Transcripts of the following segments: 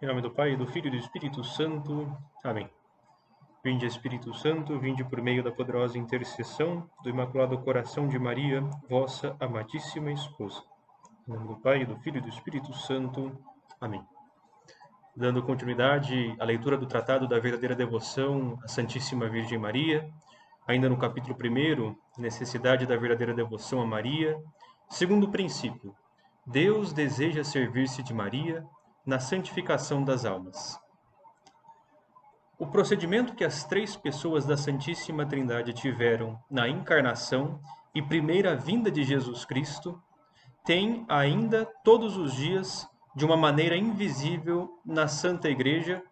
Em nome do Pai, do Filho e do Espírito Santo. Amém. Vinde, Espírito Santo, vinde por meio da poderosa intercessão do Imaculado Coração de Maria, vossa amadíssima esposa. Em nome do Pai, do Filho e do Espírito Santo. Amém. Dando continuidade à leitura do Tratado da Verdadeira Devoção à Santíssima Virgem Maria, ainda no capítulo 1, necessidade da verdadeira devoção a Maria. Segundo princípio, Deus deseja servir-se de Maria na santificação das almas. O procedimento que as três pessoas da Santíssima Trindade tiveram na encarnação e primeira vinda de Jesus Cristo tem ainda todos os dias, de uma maneira invisível, na Santa Igreja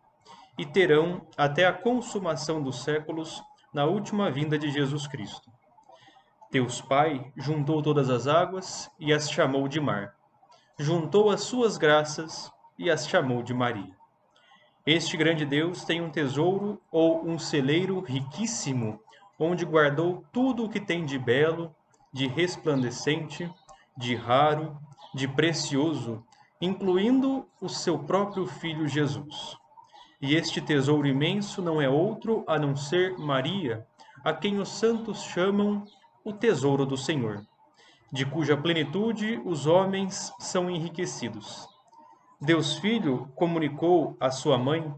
e terão até a consumação dos séculos na última vinda de Jesus Cristo. Deus Pai juntou todas as águas e as chamou de mar. Juntou as suas graças e as chamou de Maria. Este grande Deus tem um tesouro ou um celeiro riquíssimo, onde guardou tudo o que tem de belo, de resplandecente, de raro, de precioso, incluindo o seu próprio Filho Jesus. E este tesouro imenso não é outro a não ser Maria, a quem os santos chamam o tesouro do Senhor, de cuja plenitude os homens são enriquecidos. Deus Filho comunicou à sua mãe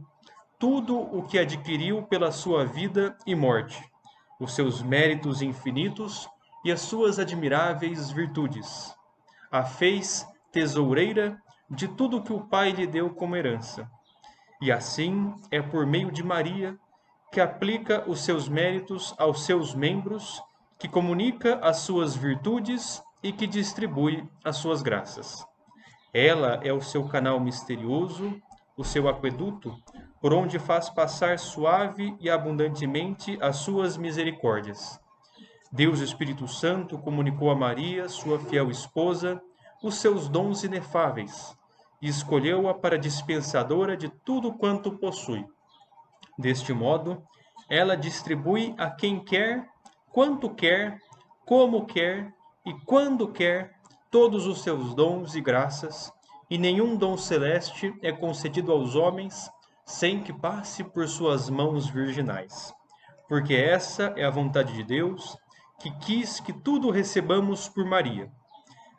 tudo o que adquiriu pela sua vida e morte, os seus méritos infinitos e as suas admiráveis virtudes. A fez tesoureira de tudo o que o Pai lhe deu como herança. E assim é por meio de Maria que aplica os seus méritos aos seus membros, que comunica as suas virtudes e que distribui as suas graças. Ela é o seu canal misterioso, o seu aqueduto, por onde faz passar suave e abundantemente as suas misericórdias. Deus Espírito Santo comunicou a Maria, sua fiel esposa, os seus dons inefáveis, e escolheu-a para dispensadora de tudo quanto possui. Deste modo, ela distribui a quem quer, quanto quer, como quer e quando quer todos os seus dons e graças, e nenhum dom celeste é concedido aos homens sem que passe por suas mãos virginais. Porque essa é a vontade de Deus, que quis que tudo recebamos por Maria.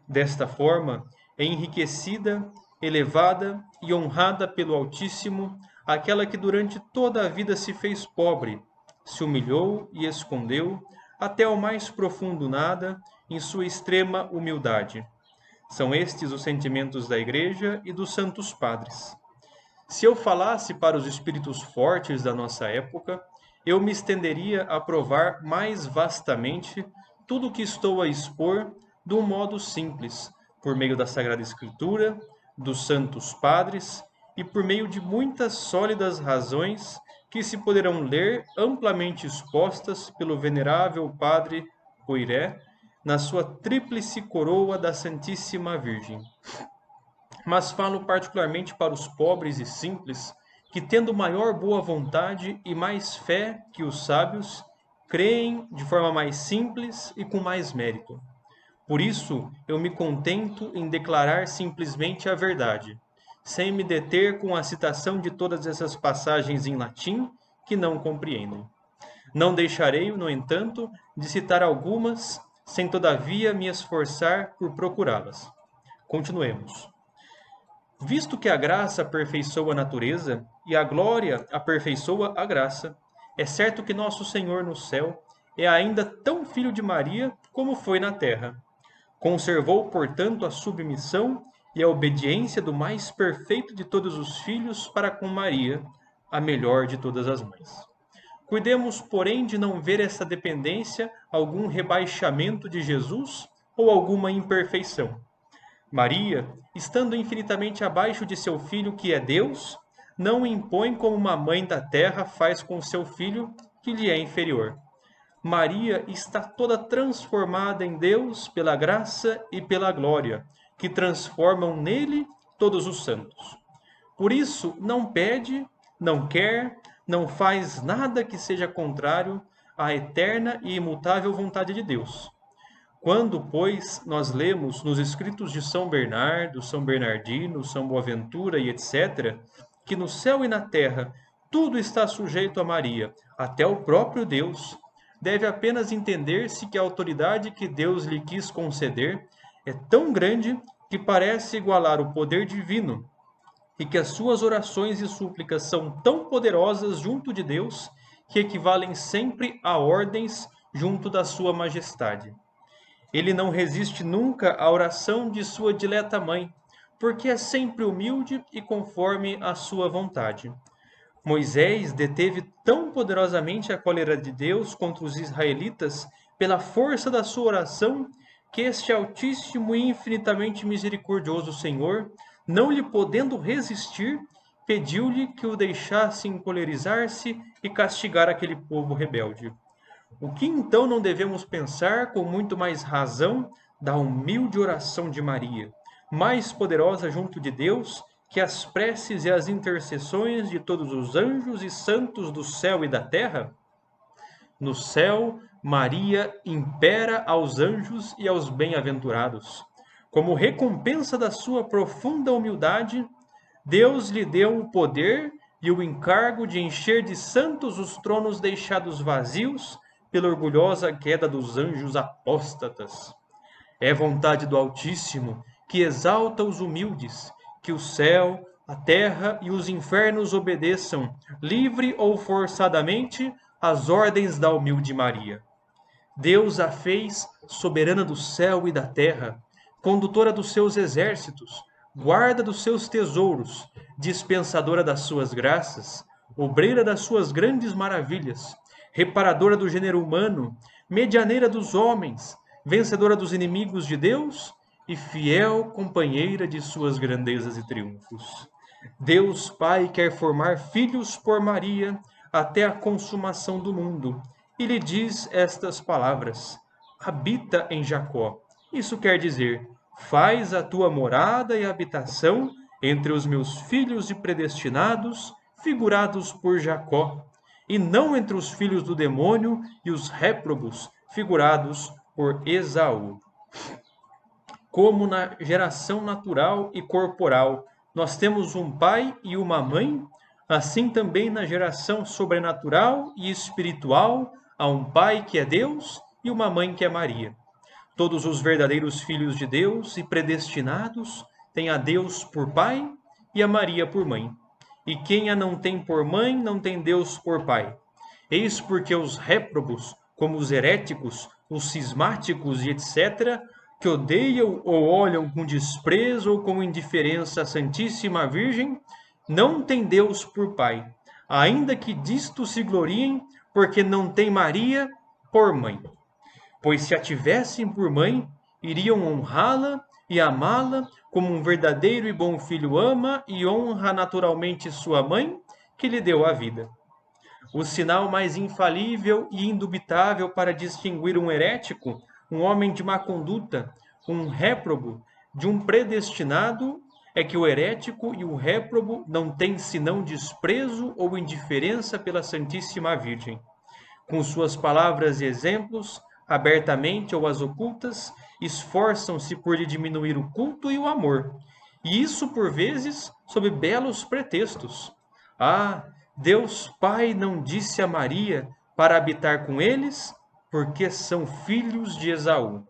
Desta forma, é enriquecida, elevada e honrada pelo Altíssimo aquela que durante toda a vida se fez pobre, se humilhou e escondeu até o mais profundo nada em sua extrema humildade. São estes os sentimentos da Igreja e dos santos padres. Se eu falasse para os espíritos fortes da nossa época, eu me estenderia a provar mais vastamente tudo o que estou a expor de um modo simples, por meio da Sagrada Escritura, dos santos padres e por meio de muitas sólidas razões que se poderão ler amplamente expostas pelo venerável padre Poiré na sua tríplice coroa da Santíssima Virgem. Mas falo particularmente para os pobres e simples, que tendo maior boa vontade e mais fé que os sábios, creem de forma mais simples e com mais mérito. Por isso, eu me contento em declarar simplesmente a verdade, sem me deter com a citação de todas essas passagens em latim que não compreendem. Não deixarei, no entanto, de citar algumas, sem todavia me esforçar por procurá-las. Continuemos. Visto que a graça aperfeiçoa a natureza e a glória aperfeiçoa a graça, é certo que nosso Senhor no céu é ainda tão filho de Maria como foi na terra. Conservou, portanto, a submissão e a obediência do mais perfeito de todos os filhos para com Maria, a melhor de todas as mães. Cuidemos, porém, de não ver essa dependência algum rebaixamento de Jesus ou alguma imperfeição. Maria, estando infinitamente abaixo de seu filho que é Deus, não o impõe como uma mãe da terra faz com seu filho que lhe é inferior. Maria está toda transformada em Deus pela graça e pela glória, que transformam nele todos os santos. Por isso, não pede, não quer, não faz nada que seja contrário à eterna e imutável vontade de Deus. Quando, pois, nós lemos nos escritos de São Bernardo, São Bernardino, São Boaventura e etc., que no céu e na terra tudo está sujeito a Maria, até o próprio Deus, deve apenas entender-se que a autoridade que Deus lhe quis conceder é tão grande que parece igualar o poder divino, e que as suas orações e súplicas são tão poderosas junto de Deus que equivalem sempre a ordens junto da sua majestade. Ele não resiste nunca à oração de sua dileta mãe, porque é sempre humilde e conforme a sua vontade. Moisés deteve tão poderosamente a cólera de Deus contra os israelitas pela força da sua oração, que este altíssimo e infinitamente misericordioso Senhor, não lhe podendo resistir, pediu-lhe que o deixasse encolerizar-se e castigar aquele povo rebelde. O que então não devemos pensar com muito mais razão da humilde oração de Maria, mais poderosa junto de Deus que as preces e as intercessões de todos os anjos e santos do céu e da terra? No céu, Maria impera aos anjos e aos bem-aventurados. Como recompensa da sua profunda humildade, Deus lhe deu o poder e o encargo de encher de santos os tronos deixados vazios pela orgulhosa queda dos anjos apóstatas. É vontade do Altíssimo que exalta os humildes, que o céu, a terra e os infernos obedeçam, livre ou forçadamente, às ordens da humilde Maria. Deus a fez soberana do céu e da terra, condutora dos seus exércitos, guarda dos seus tesouros, dispensadora das suas graças, obreira das suas grandes maravilhas, reparadora do gênero humano, medianeira dos homens, vencedora dos inimigos de Deus e fiel companheira de suas grandezas e triunfos. Deus Pai quer formar filhos por Maria até a consumação do mundo, e lhe diz estas palavras: habita em Jacó. Isso quer dizer, faz a tua morada e habitação entre os meus filhos e predestinados, figurados por Jacó, e não entre os filhos do demônio e os réprobos, figurados por Esaú. Como na geração natural e corporal nós temos um pai e uma mãe, assim também na geração sobrenatural e espiritual há um pai que é Deus e uma mãe que é Maria. Todos os verdadeiros filhos de Deus e predestinados têm a Deus por pai e a Maria por mãe. E quem a não tem por mãe, não tem Deus por pai. Eis porque os réprobos, como os heréticos, os cismáticos e etc., que odeiam ou olham com desprezo ou com indiferença a Santíssima Virgem, não têm Deus por pai, ainda que disto se gloriem, porque não têm Maria por mãe. Pois se a tivessem por mãe, iriam honrá-la e amá-la como um verdadeiro e bom filho ama e honra naturalmente sua mãe, que lhe deu a vida. O sinal mais infalível e indubitável para distinguir um herético, um homem de má conduta, um réprobo, de um predestinado, é que o herético e o réprobo não têm senão desprezo ou indiferença pela Santíssima Virgem. Com suas palavras e exemplos, abertamente ou às ocultas, esforçam-se por lhe diminuir o culto e o amor, e isso por vezes sob belos pretextos. Ah, Deus Pai não disse a Maria para habitar com eles, porque são filhos de Esaú.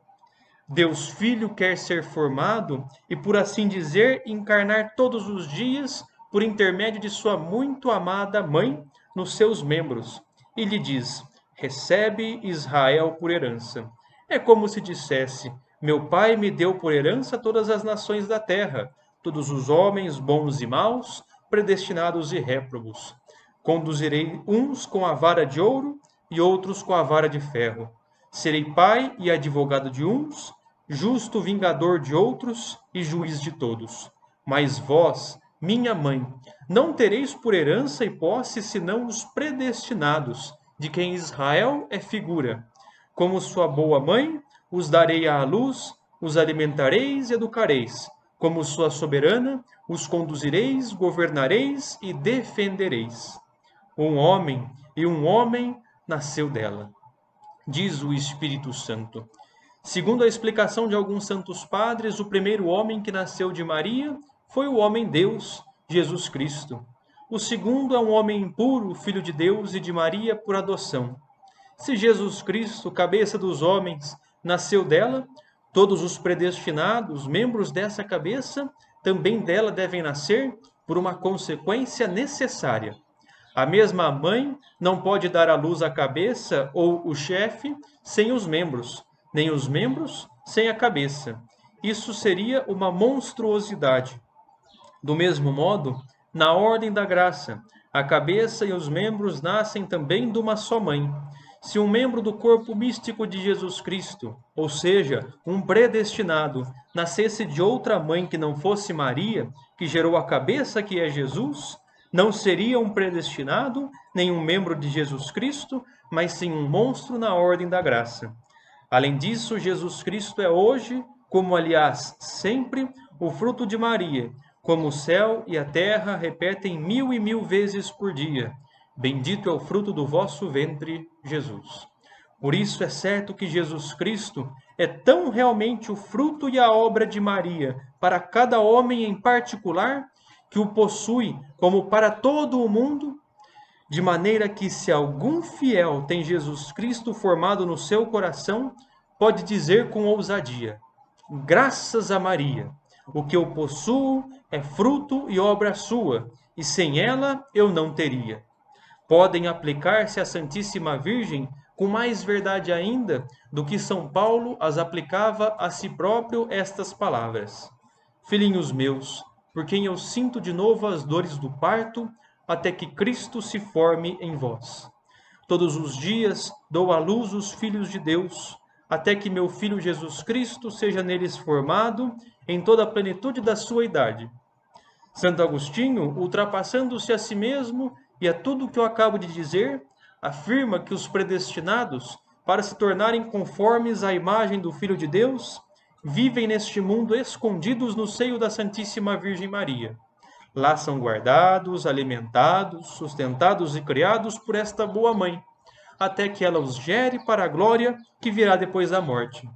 Deus Filho quer ser formado e, por assim dizer, encarnar todos os dias por intermédio de sua muito amada mãe nos seus membros, e lhe diz: recebe Israel por herança. É como se dissesse: meu pai me deu por herança todas as nações da terra, todos os homens bons e maus, predestinados e réprobos. Conduzirei uns com a vara de ouro e outros com a vara de ferro. Serei pai e advogado de uns, justo vingador de outros e juiz de todos. Mas vós, minha mãe, não tereis por herança e posse senão os predestinados, de quem Israel é figura. Como sua boa mãe, os darei à luz, os alimentareis e educareis. Como sua soberana, os conduzireis, governareis e defendereis. Um homem nasceu dela, diz o Espírito Santo. Segundo a explicação de alguns santos padres, o primeiro homem que nasceu de Maria foi o homem-Deus, Jesus Cristo. O segundo é um homem impuro, filho de Deus e de Maria por adoção. Se Jesus Cristo, cabeça dos homens, nasceu dela, todos os predestinados, membros dessa cabeça, também dela devem nascer por uma consequência necessária. A mesma mãe não pode dar à luz a cabeça ou o chefe sem os membros, nem os membros sem a cabeça. Isso seria uma monstruosidade. Do mesmo modo, na ordem da graça, a cabeça e os membros nascem também de uma só mãe. Se um membro do corpo místico de Jesus Cristo, ou seja, um predestinado, nascesse de outra mãe que não fosse Maria, que gerou a cabeça que é Jesus, não seria um predestinado, nem um membro de Jesus Cristo, mas sim um monstro na ordem da graça. Além disso, Jesus Cristo é hoje, como aliás sempre, o fruto de Maria, como o céu e a terra repetem 1000 vezes por dia. Bendito é o fruto do vosso ventre, Jesus. Por isso é certo que Jesus Cristo é tão realmente o fruto e a obra de Maria para cada homem em particular, que o possui como para todo o mundo, de maneira que se algum fiel tem Jesus Cristo formado no seu coração, pode dizer com ousadia: graças a Maria, o que eu possuo é fruto e obra sua, e sem ela eu não teria. Podem aplicar-se à Santíssima Virgem com mais verdade ainda do que São Paulo as aplicava a si próprio estas palavras: filhinhos meus, por quem eu sinto de novo as dores do parto, até que Cristo se forme em vós. Todos os dias dou à luz os filhos de Deus, até que meu Filho Jesus Cristo seja neles formado em toda a plenitude da sua idade. Santo Agostinho, ultrapassando-se a si mesmo e a tudo o que eu acabo de dizer, afirma que os predestinados, para se tornarem conformes à imagem do Filho de Deus, vivem neste mundo escondidos no seio da Santíssima Virgem Maria. Lá são guardados, alimentados, sustentados e criados por esta boa mãe, até que ela os gere para a glória que virá depois da morte.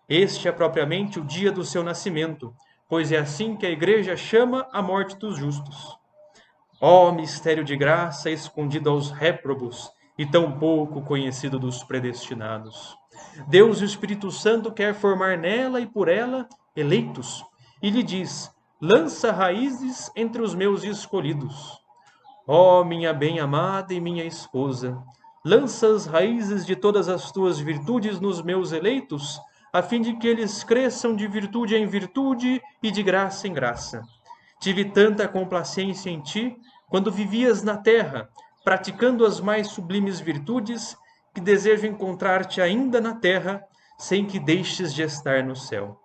Este é propriamente o dia do seu nascimento, pois é assim que a Igreja chama a morte dos justos. Ó mistério de graça escondido aos réprobos e tão pouco conhecido dos predestinados! Deus e o Espírito Santo quer formar nela e por ela eleitos, e lhe diz: lança raízes entre os meus escolhidos. Ó minha bem-amada e minha esposa, lança as raízes de todas as tuas virtudes nos meus eleitos, a fim de que eles cresçam de virtude em virtude e de graça em graça. Tive tanta complacência em ti, quando vivias na terra, praticando as mais sublimes virtudes, que desejo encontrar-te ainda na terra, sem que deixes de estar no céu.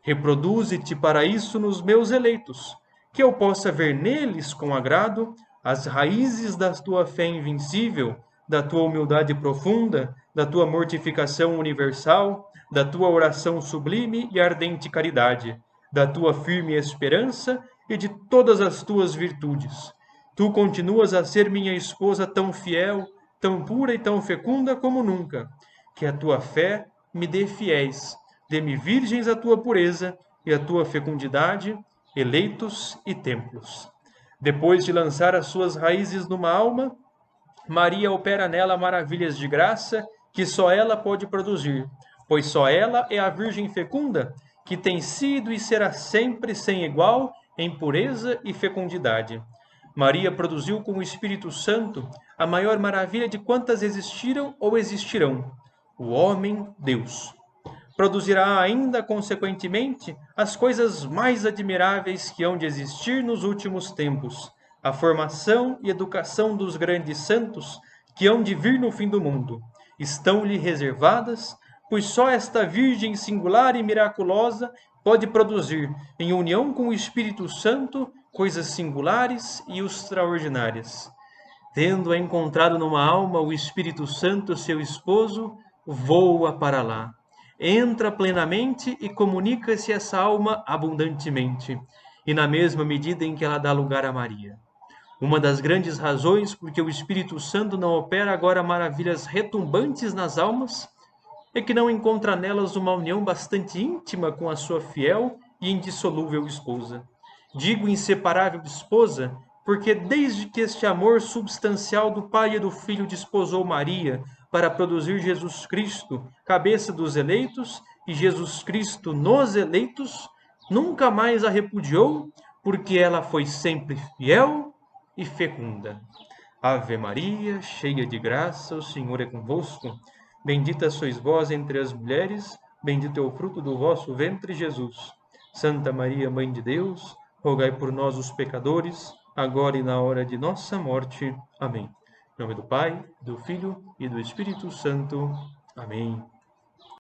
Reproduze-te para isso nos meus eleitos, que eu possa ver neles com agrado as raízes da tua fé invencível, da tua humildade profunda, da tua mortificação universal, da tua oração sublime e ardente caridade, da tua firme esperança e de todas as tuas virtudes. Tu continuas a ser minha esposa tão fiel, tão pura e tão fecunda como nunca. Que a tua fé me dê fiéis, dê-me virgens a tua pureza e a tua fecundidade, eleitos e templos. Depois de lançar as suas raízes numa alma, Maria opera nela maravilhas de graça que só ela pode produzir, pois só ela é a Virgem fecunda, que tem sido e será sempre sem igual em pureza e fecundidade. Maria produziu com o Espírito Santo a maior maravilha de quantas existiram ou existirão: o homem Deus. Produzirá ainda, consequentemente, as coisas mais admiráveis que hão de existir nos últimos tempos: a formação e educação dos grandes santos que hão de vir no fim do mundo. Estão-lhe reservadas, pois só esta Virgem singular e miraculosa pode produzir, em união com o Espírito Santo, coisas singulares e extraordinárias. Tendo encontrado numa alma o Espírito Santo, seu esposo, voa para lá. Entra plenamente e comunica-se essa alma abundantemente, e na mesma medida em que ela dá lugar a Maria. Uma das grandes razões por que o Espírito Santo não opera agora maravilhas retumbantes nas almas é que não encontra nelas uma união bastante íntima com a sua fiel e indissolúvel esposa. Digo inseparável esposa, porque desde que este amor substancial do Pai e do Filho desposou Maria para produzir Jesus Cristo, cabeça dos eleitos, e Jesus Cristo nos eleitos, nunca mais a repudiou, porque ela foi sempre fiel e fecunda. Ave Maria, cheia de graça, o Senhor é convosco. Bendita sois vós entre as mulheres, bendito é o fruto do vosso ventre, Jesus. Santa Maria, Mãe de Deus, rogai por nós, os pecadores, agora e na hora de nossa morte. Amém. Em nome do Pai, do Filho e do Espírito Santo. Amém.